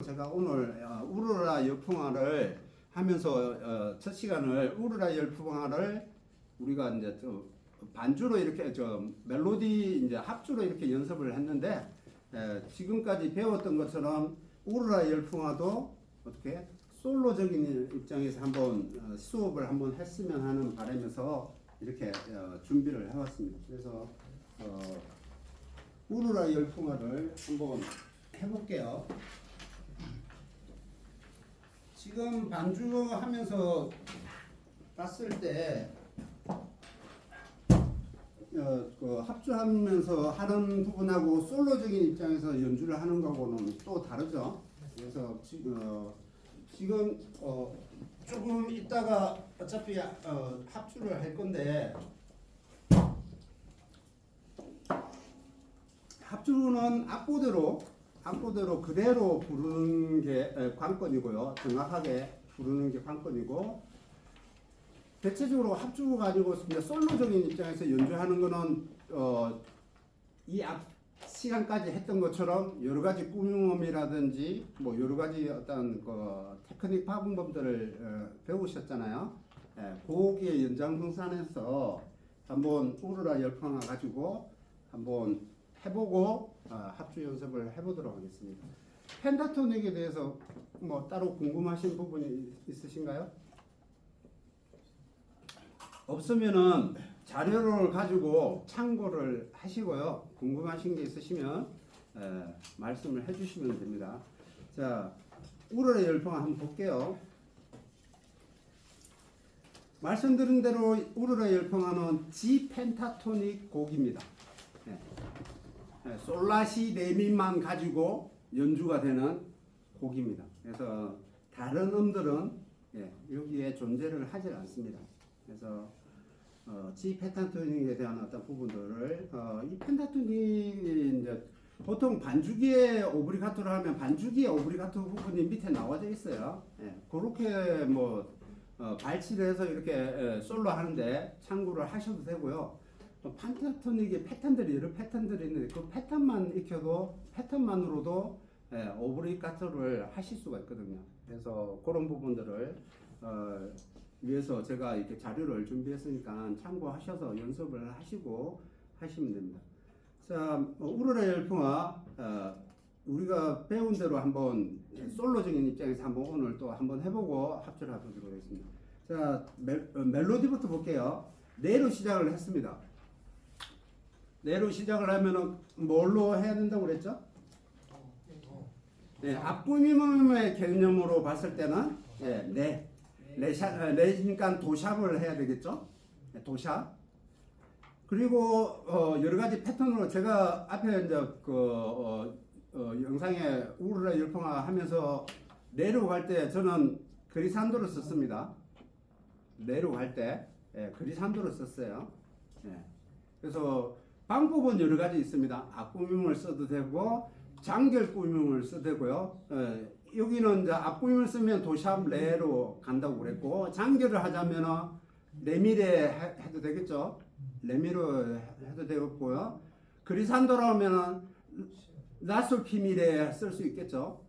제가 오늘 우르라 열풍화를 하면서 첫 시간을 우르라 열풍화를 우리가 이제 반주로 이렇게 멜로디 이제 합주로 이렇게 연습을 했는데 지금까지 배웠던 것처럼 우르라 열풍화도 어떻게 솔로적인 입장에서 한번 수업을 한번 했으면 하는 바람에서 이렇게 준비를 해왔습니다. 그래서 우르라 열풍화를 한번 해볼게요. 지금 반주하면서 봤을 때 그 합주하면서 하는 부분하고 솔로적인 입장에서 연주를 하는 거하고는 또 다르죠. 그래서 지금 조금 이따가 어차피 합주를 할 건데 합주는 악보대로 그대로 부르는 게 관건이고요. 정확하게 부르는 게 관건이고, 대체적으로 합주가 아니고 솔로적인 입장에서 연주하는 거는 이 앞 시간까지 했던 것처럼 여러 가지 꾸밈음이라든지 뭐 여러 가지 어떤 그 테크닉 파분법들을 배우셨잖아요. 거기에 연장선상에서 한번 우르라 열풍화 가지고 한번 해보고 합주 연습을 해보도록 하겠습니다. 펜타토닉에 대해서 뭐 따로 궁금하신 부분이 있으신가요? 없으면은 자료를 가지고 참고를 하시고요. 궁금하신 게 있으시면 말씀을 해주시면 됩니다. 자, 우르라 열풍화 한번 볼게요. 말씀드린 대로 우르라 열풍화는 G 펜타토닉 곡입니다. 솔라시 레미만 가지고 연주가 되는 곡입니다. 그래서 다른 음들은 여기에 존재를 하지 않습니다. 그래서 G 펜타토닉에 대한 어떤 부분들을 이 펜타토닉이 이제 보통 반주기의 오브리가토를 하면 반주기의 오브리가토 부분이 밑에 나와져 있어요. 그렇게 뭐 발치를 해서 이렇게 솔로 하는데 참고를 하셔도 되고요. 펜타토닉의 패턴들이 여러 패턴들이 있는데 그 패턴만 익혀도 패턴만으로도 오브리가토를 하실 수가 있거든요. 그래서 그런 부분들을 위해서 제가 이렇게 자료를 준비했으니까 참고하셔서 연습을 하시고 하시면 됩니다. 자, 우르라 열풍화 우리가 배운 대로 한번 솔로적인 입장에서 한번 오늘 또 한번 해보고 합주를 하도록 하겠습니다. 자, 멜로디부터 볼게요. 레로 시작을 했습니다. 레로 시작을 하면은 뭘로 해야 된다고 그랬죠? 앞구미음의 개념으로 봤을 때는 레니까 도샵을 해야 되겠죠? 도샵. 그리고 여러 가지 패턴으로 제가 앞에 이제 영상에 우르라 열풍화 하면서 레로 갈 때 저는 그리산도를 썼습니다. 레로 갈 때 그리산도를 썼어요. 그래서 방법은 여러 가지 있습니다. 앞구미음을 써도 되고 장결 꾸밈을 써도 되고요. 여기는 이제 앞구임을 쓰면 도샵 레로 간다고 그랬고, 장결을 하자면 레미레 해도 되겠죠. 레미로 해도 되겠고요. 그리산도로 하면 라솔 피미레 쓸 수 있겠죠.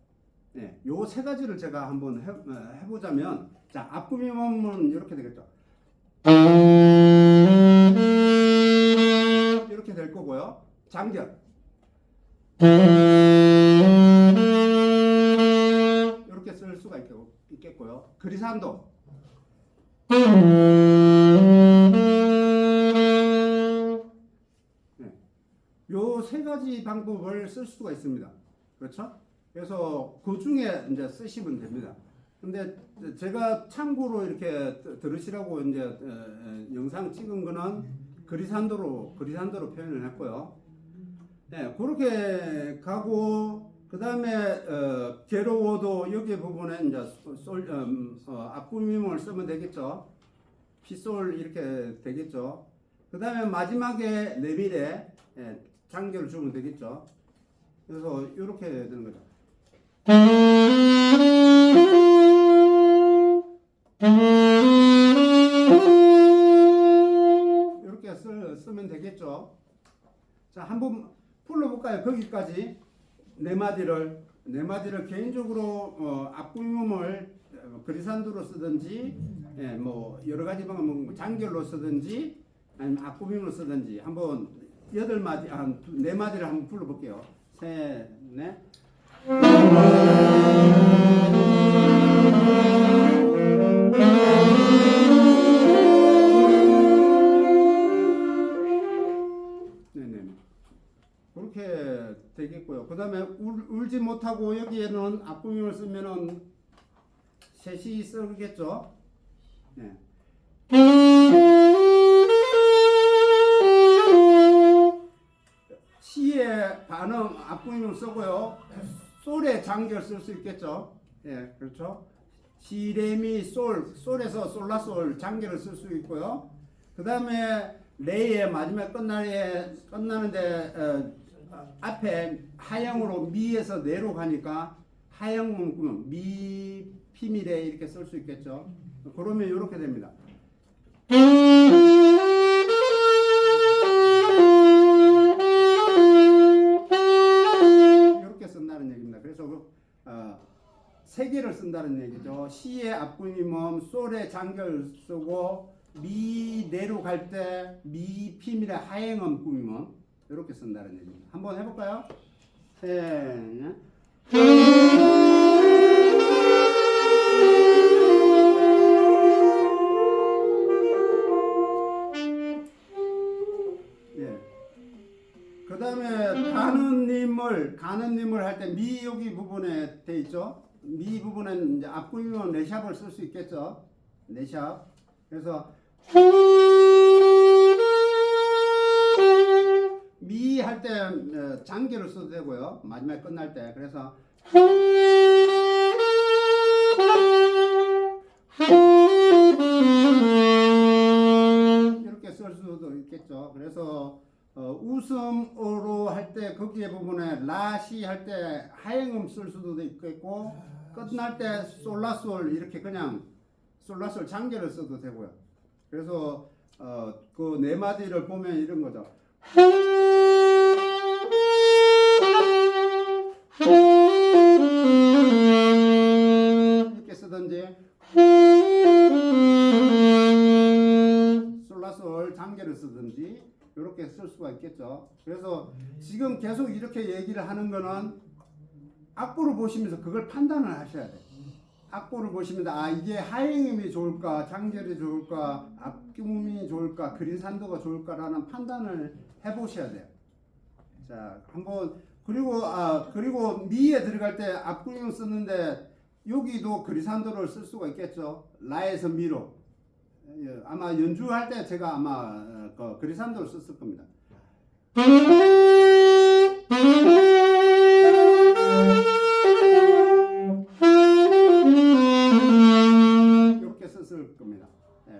요 세 가지를 제가 한번 해보자면, 자, 앞구임은 이렇게 되겠죠. 이렇게 될 거고요. 장결 이렇게 쓸 수가 있겠고요. 그리산도 요 세 가지 방법을 쓸 수가 있습니다. 그렇죠? 그래서 그 중에 이제 쓰시면 됩니다. 근데 제가 참고로 이렇게 들으시라고 이제 영상 찍은 거는 그리산도로 표현을 했고요. 그렇게 가고, 그 다음에 괴로워도 여기 부분에 이제 앞구임을 쓰면 되겠죠. 피솔 이렇게 되겠죠. 그 다음에 마지막에 레미레 장결을 주면 되겠죠. 그래서 이렇게 되는 거죠. 이렇게 쓰면 되겠죠. 자, 한번 불러볼까요? 거기까지 네 마디를 네 마디를 개인적으로 앞구임을 그리산도로 쓰든지 뭐 여러 가지 방법 장결로 쓰든지 아니면 앞구임으로 쓰든지 한번 8마디 한 4마디를 한번 불러볼게요. 셋, 넷. 네네. 그렇게 되겠고요. 그 다음에 울지 못하고 여기에는 앞구임을 쓰면은 셋이 쓰겠죠. 네. 시의 반음 앞구임을 쓰고요. 솔의 장결 쓸 수 있겠죠. 예, 그렇죠. 시레미 솔에서 솔라솔 장결을 쓸 수 있고요. 그 다음에 레의 마지막 끝나는데 앞에 하향으로 미에서 내로 가니까 하향 미 피미레 이렇게 쓸 수 있겠죠. 그러면 이렇게 됩니다. 이렇게 쓴다는 얘기입니다. 그래서 3개를 쓴다는 얘기죠. 시의 앞구임은 솔의 장결 쓰고 미 내로 갈 때 미 피미레 하행음 꾸미면 이렇게 쓴다는 얘기입니다. 한번 해볼까요? 셋. 그 다음에 가는님을 할 때 미 여기 부분에 돼 있죠. 미 부분은 이제 앞구임은 레샵을 쓸 수 있겠죠. 레샵. 그래서 미 할 때 장기를 써도 되고요. 마지막에 끝날 때. 그래서 이렇게 쓸 수도 있겠죠. 그래서 웃음으로 할 때 거기에 부분에 라시 할 때 하행음 쓸 수도 있겠고 끝날 때 솔라솔 이렇게 그냥 솔라솔 장결을 써도 되고요. 그래서 그 4마디를 보면 이런 거죠. 이렇게 쓰든지 솔라솔 장결을 쓰든지 이렇게 쓸 수가 있겠죠. 그래서 지금 계속 이렇게 얘기를 하는 거는 악보를 보시면서 그걸 판단을 하셔야 돼요. 악보를 보시면서 이게 하행음이 좋을까, 장결이 좋을까, 앞구임이 좋을까, 그린산도가 좋을까라는 판단을 해보셔야 돼요. 자, 한번 그리고 미에 들어갈 때 앞구임을 쓰는데 여기도 그리산도를 쓸 수가 있겠죠. 라에서 미로. 아마 연주할 때 제가 아마 그리산도를 썼을 겁니다. 이렇게 썼을 겁니다.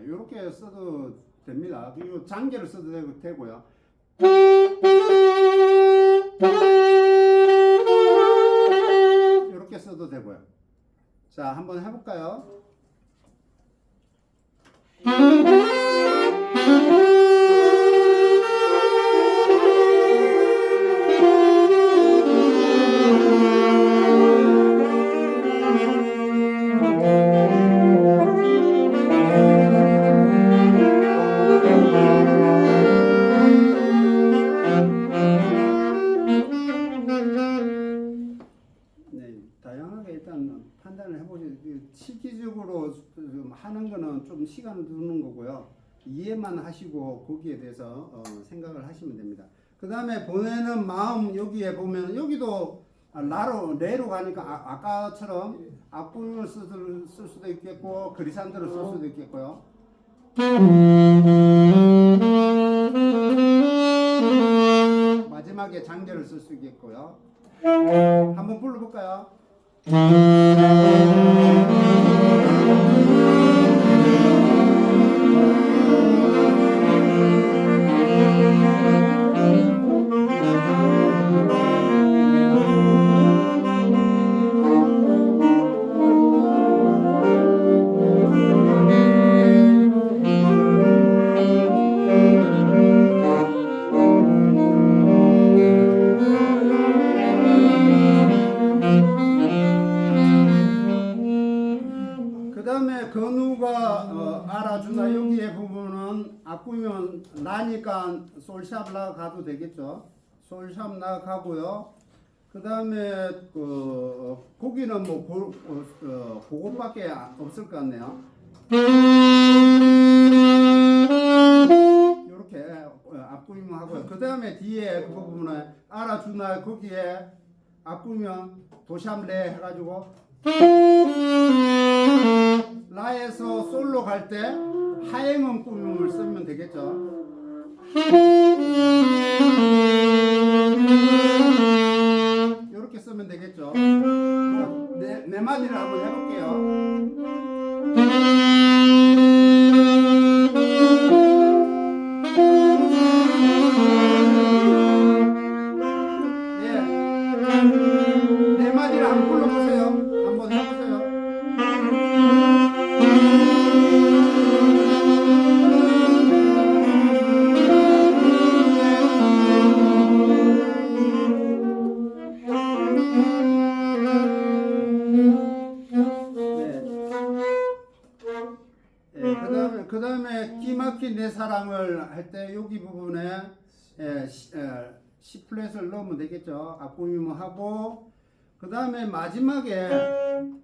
이렇게 써도 됩니다. 그리고 장계를 써도 되고요. 이렇게 써도 되고요. 자, 한번 해볼까요? 다양하게 일단 판단을 해보시죠. 실기적으로 하는 거는 좀 시간을 두는 거고요. 이해만 하시고 거기에 대해서 생각을 하시면 됩니다. 그 다음에 보내는 마음 여기에 보면 여기도 레로 가니까 아까처럼 앞부분을 쓸 수도 있겠고 그리산도를 쓸 수도 있겠고요. 마지막에 장결을 쓸 수 있겠고요. 한번 불러볼까요? 그 다음에 건우가 알아준다. 여기에 부분은 앞구면 라니까 솔샵 라 가도 되겠죠. 솔샵 라 가고요. 그 다음에 고기는 뭐 그것밖에 없을 것 같네요. 이렇게 앞구면 하고요. 그 다음에 뒤에 그 부분은 알아주나 거기에 앞구면 도샵레 해가지고 라에서 솔로 갈 때 하행음 꾸밈을 쓰면 되겠죠. 이렇게 쓰면 되겠죠. 네 마디를 한번 해볼게요. 네 마디를 한번 불러보세요. 한번 해보세요. 그 다음에 기막힌 내 사랑을 할 때 여기 부분에 C 플랫을 넣으면 되겠죠. 앞구임을 하고 그 다음에 마지막에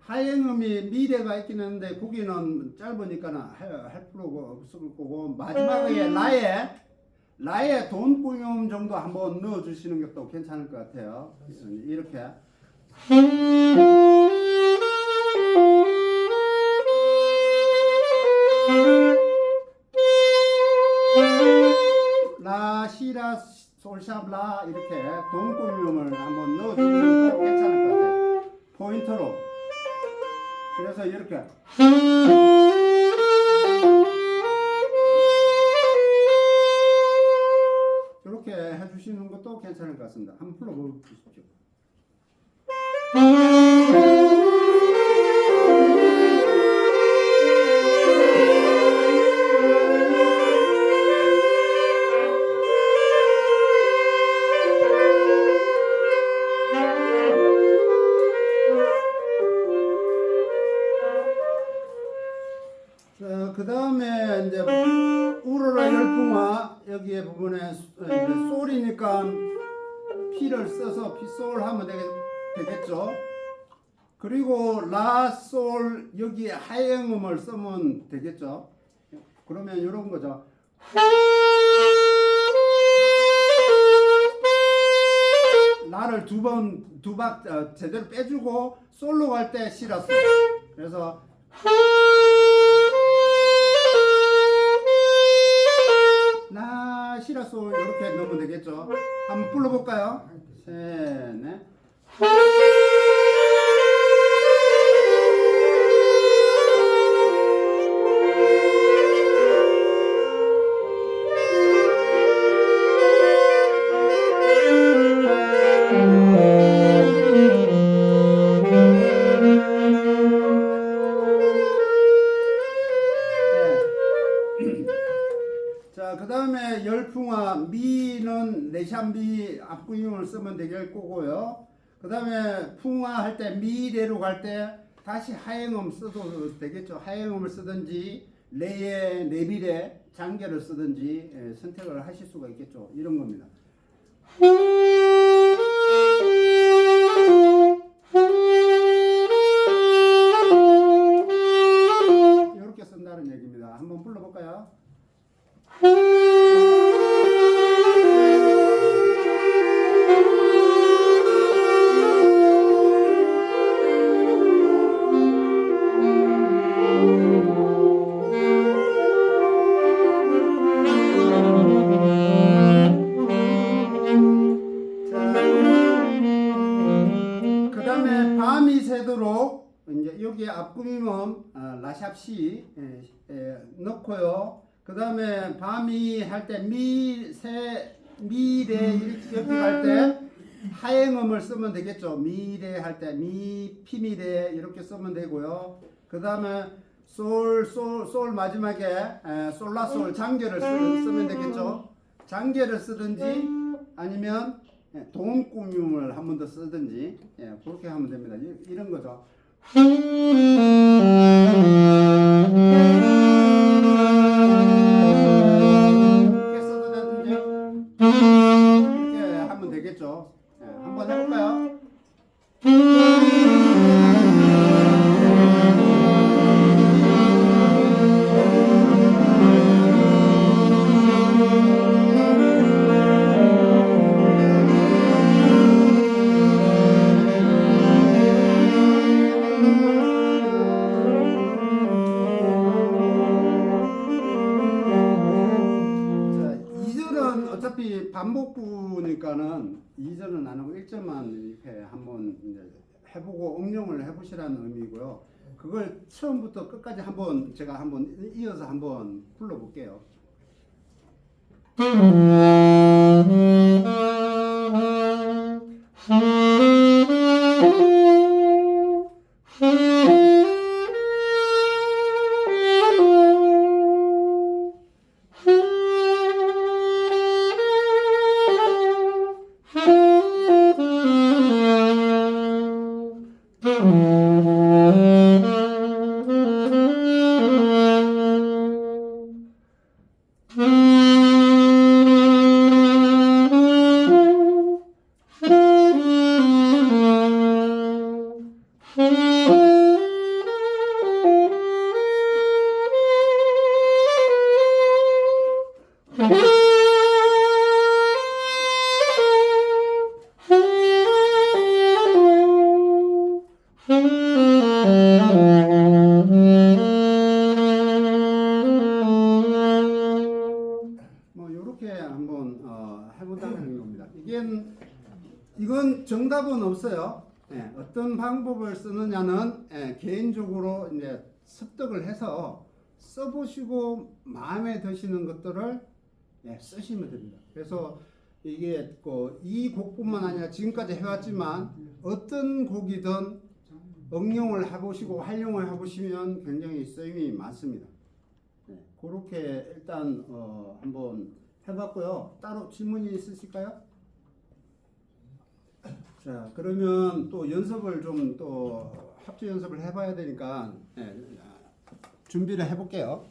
하행음이 미래가 있긴 한데 거기는 짧으니까 할 필요가 없을 거고 마지막에 라에 돈 꾸밈 정도 한번 넣어주시는 것도 괜찮을 것 같아요. 이렇게 라, 시라, 솔샵, 라 이렇게 돈 꾸밈을 한번 넣어주시면 또 괜찮을 것 같아요. 포인트로. 그래서 이렇게 이렇게 해주시는 것도 괜찮을 것 같습니다. 한번 불러보십시오. 그 다음에 이제 우러라 열풍화 여기에 부분에 이제 솔이니까 피를 써서 피솔 하면 되겠죠. 그리고 라, 솔 여기에 하행음을 쓰면 되겠죠. 그러면 이런 거죠. 라를 두 박 제대로 빼주고 솔로 갈 때 시라솔. 그래서 라, 시라솔 이렇게 넣으면 되겠죠. 한번 불러볼까요? 셋, 넷. 자, 그 다음에 열풍화 미는 레샴비 앞구임을 쓰면 될 거고요. 그 다음에 풍화 할 때 미래로 갈 때 다시 하행음 써도 되겠죠. 하행음을 쓰든지 레에 내비래 장계를 쓰든지 선택을 하실 수가 있겠죠. 이런 겁니다. 이렇게 쓴다는 얘기입니다. 한번 불러볼까요? 그 다음에 밤이 새도록 이제 여기에 앞구림은 라샵시 넣고요. 그 다음에 밤이 할 때 미래 여기 갈 때 하행음을 쓰면 되겠죠. 미래 할 때 피미래 이렇게 쓰면 되고요. 그 다음에 솔 마지막에 솔라솔 장계를 쓰면 되겠죠. 장계를 쓰든지 아니면 돈 꾸밈을 한 번 더 쓰든지 그렇게 하면 됩니다. 이런 거죠. 반복구니까는 2전은 안 하고 1전만 이렇게 한번 이제 해보고 응용을 해보시라는 의미고요. 그걸 처음부터 끝까지 한번 제가 한번 이어서 한번 불러볼게요. 뭐 이렇게 한번 해본다는 겁니다. 이건 정답은 없어요. 예, 어떤 방법을 쓰느냐는 개인적으로 이제 습득을 해서 써보시고 마음에 드시는 것들을 쓰시면 됩니다. 그래서 이게 이 곡뿐만 아니라 지금까지 해왔지만 어떤 곡이든 응용을 해보시고 활용을 해보시면 굉장히 쓰임이 많습니다. 그렇게 일단 한번 해봤고요. 따로 질문이 있으실까요? 자, 그러면 또 연습을 좀 또 합주 연습을 해봐야 되니까 준비를 해볼게요.